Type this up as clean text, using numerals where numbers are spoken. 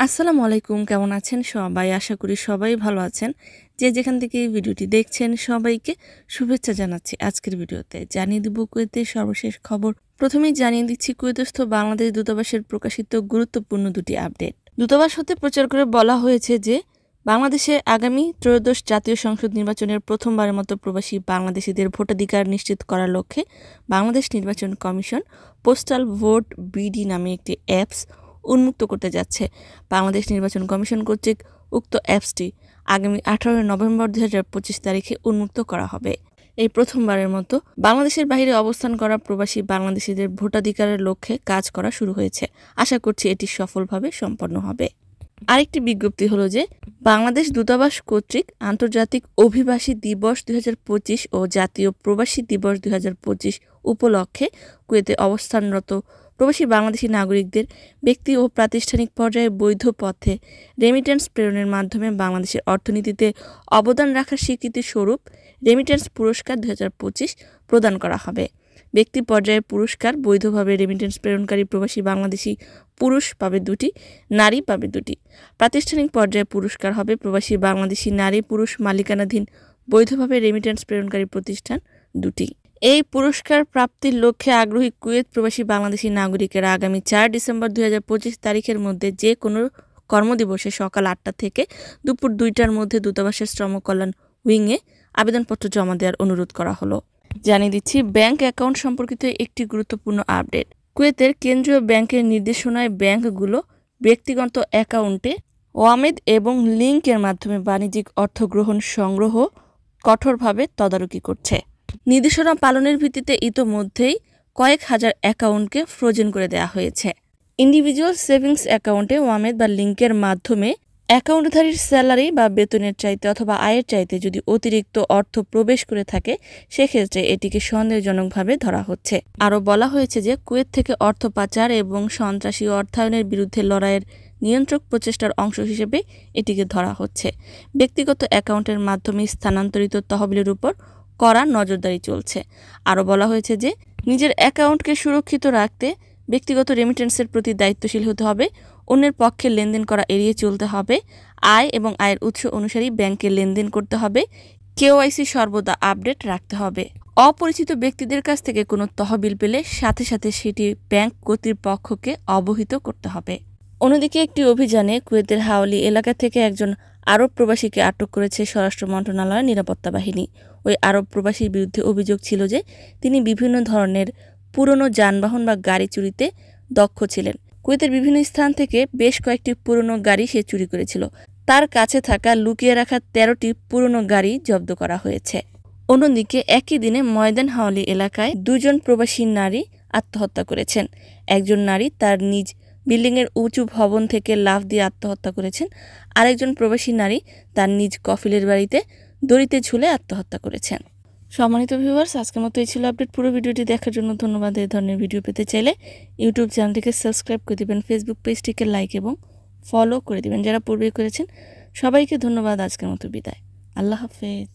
আসসালামু আলাইকুম, কেমন আছেন সবাই? আশা করি সবাই ভালো আছেন। যে যেখান থেকে এই ভিডিওটি দেখছেন সবাইকে শুভেচ্ছা জানাচ্ছি। আজকের ভিডিওতে জানিয়ে দিব কুয়েতের সর্বশেষ খবর। প্রথমেই জানিয়ে দিচ্ছি কুয়েতস্থ বাংলাদেশ দূতাবাসের প্রকাশিত গুরুত্বপূর্ণ দুটি আপডেট। দূতাবাস হতে প্রচার করে বলা হয়েছে যে বাংলাদেশে আগামী ত্রয়োদশ জাতীয় সংসদ নির্বাচনের প্রথমবারের মতো প্রবাসী বাংলাদেশিদের ভোটাধিকার নিশ্চিত করার লক্ষ্যে বাংলাদেশ নির্বাচন কমিশন পোস্টাল ভোট বিডি নামে একটি অ্যাপস উন্মুক্ত করতে যাচ্ছে। বাংলাদেশ নির্বাচন কমিশন কর্তৃক উক্ত অ্যাপসটি আগামী 18 নভেম্বর 2025 তারিখে উন্মুক্ত করা হবে। এই প্রথমবারের মতো বাংলাদেশের বাইরে অবস্থান করা প্রবাসী বাংলাদেশিদের ভোটাধিকারের লক্ষ্যে কাজ করা শুরু হয়েছে। আশা করছি এটি সফলভাবে সম্পন্ন হবে। আরেকটি বিজ্ঞপ্তি হলো যে বাংলাদেশ দূতাবাস কর্তৃক আন্তর্জাতিক অভিবাসী দিবস 2025 ও জাতীয় প্রবাসী দিবস 2025 উপলক্ষে কুয়েতে অবস্থানরত প্রবাসী বাংলাদেশি নাগরিকদের ব্যক্তি ও প্রাতিষ্ঠানিক পর্যায়ে বৈধ পথে রেমিটেন্স প্রেরণের মাধ্যমে বাংলাদেশের অর্থনীতিতে অবদান রাখার স্বীকৃতি স্বরূপ রেমিটেন্স পুরস্কার 2025 প্রদান করা হবে। ব্যক্তি পর্যায়ে পুরস্কার বৈধভাবে রেমিটেন্স প্রেরণকারী প্রবাসী বাংলাদেশি পুরুষ পাবে 2টি, নারী পাবে 2টি। প্রাতিষ্ঠানিক পর্যায়ে পুরস্কার হবে প্রবাসী বাংলাদেশি নারী পুরুষ মালিকানাধীন বৈধভাবে রেমিটেন্স প্রেরণকারী প্রতিষ্ঠান 2টি। এই পুরস্কার প্রাপ্তির লক্ষ্যে আগ্রহী কুয়েত প্রবাসী বাংলাদেশি নাগরিকেরা আগামী 4 ডিসেম্বর 2025 তারিখের মধ্যে যে কোনো কর্মদিবসে সকাল 8টা থেকে দুপুর 2টার মধ্যে দূতাবাসের শ্রম কল্যাণ উইংয়ে আবেদনপত্র জমা দেওয়ার অনুরোধ করা হলো। জানিয়ে দিচ্ছি ব্যাংক অ্যাকাউন্ট সম্পর্কিত একটি গুরুত্বপূর্ণ আপডেট। কুয়েতের কেন্দ্রীয় ব্যাংকের নির্দেশনায় ব্যাংকগুলো ব্যক্তিগত অ্যাকাউন্টে ওয়ামেদ এবং লিঙ্কের মাধ্যমে বাণিজ্যিক অর্থ গ্রহণ সংগ্রহ কঠোরভাবে তদারকি করছে। নির্দেশনা পালনের ভিত্তিতে ইতোমধ্যেই কয়েক হাজার অ্যাকাউন্টকে ফ্রোজেন করে দেওয়া হয়েছে। ইন্ডিভিজুয়াল সেভিংস অ্যাকাউন্টে ওয়ামেদ বা লিঙ্কের মাধ্যমে অ্যাকাউন্টধারীর স্যালারি বা বেতনের চাইতে অথবা আয়ের চাইতে যদি অতিরিক্ত অর্থ প্রবেশ করে থাকে সেক্ষেত্রে এটিকে সন্দেহজনকভাবে ধরা হচ্ছে। আরও বলা হয়েছে যে কুয়েত থেকে অর্থ পাচার এবং সন্ত্রাসী অর্থায়নের বিরুদ্ধে লড়াইয়ের নিয়ন্ত্রক প্রচেষ্টার অংশ হিসেবে এটিকে ধরা হচ্ছে। ব্যক্তিগত অ্যাকাউন্টের মাধ্যমে স্থানান্তরিত তহবিলের উপর কড়া নজরদারি চলছে। আরও বলা হয়েছে যে নিজের অ্যাকাউন্টকে সুরক্ষিত রাখতে ব্যক্তিগত রেমিটেন্সের প্রতি দায়িত্বশীল হতে হবে, অন্যের পক্ষে লেনদেন করা এড়িয়ে চলতে হবে, আয় এবং আয়ের উৎস অনুসারেই ব্যাংকে লেনদেন করতে হবে, কেওয়াইসি সর্বদা আপডেট রাখতে হবে। অপরিচিত ব্যক্তিদের কাছ থেকে কোনো তহবিল পেলে সাথে সাথে সেটি ব্যাংক কর্তৃপক্ষকে অবহিত করতে হবে। অন্যদিকে একটি অভিযানে কুয়েতের হাওলি এলাকা থেকে একজন আরব প্রবাসীকে আটক করেছে স্বরাষ্ট্র মন্ত্রণালয়ের নিরাপত্তা বাহিনী। ওই আরব প্রবাসীর বিরুদ্ধে অভিযোগ ছিল যে তিনি বিভিন্ন ধরনের পুরনো যানবাহন বা গাড়ি চুরিতে দক্ষ ছিলেন। কুয়েতের বিভিন্ন স্থান থেকে বেশ কয়েকটি পুরনো গাড়ি সে চুরি করেছিল। তার কাছে থাকা লুকিয়ে রাখা 13টি পুরনো গাড়ি জব্দ করা হয়েছে। অন্যদিকে একই দিনে ময়দান হাওলি এলাকায় 2 জন প্রবাসী নারী আত্মহত্যা করেছেন। একজন নারী তার নিজ বিল্ডিংয়ের উঁচু ভবন থেকে লাফ দিয়ে আত্মহত্যা করেছেন। আরেকজন প্রবাসী নারী তার নিজ কফিলের বাড়িতে দড়িতে ঝুলে আত্মহত্যা করেছেন। সম্মানিত ভিউয়ার্স, আজকের মতো এই ছিল আপডেট। পুরো ভিডিওটি দেখার জন্য ধন্যবাদ। এই ধরনের ভিডিও পেতে চাইলে ইউটিউব চ্যানেলটিকে সাবস্ক্রাইব করে দিবেন, ফেসবুক পেজটিকে লাইক এবং ফলো করে দিবেন যারা পূর্বে করেছেন। সবাইকে ধন্যবাদ। আজকের মতো বিদায়। আল্লাহ হাফেজ।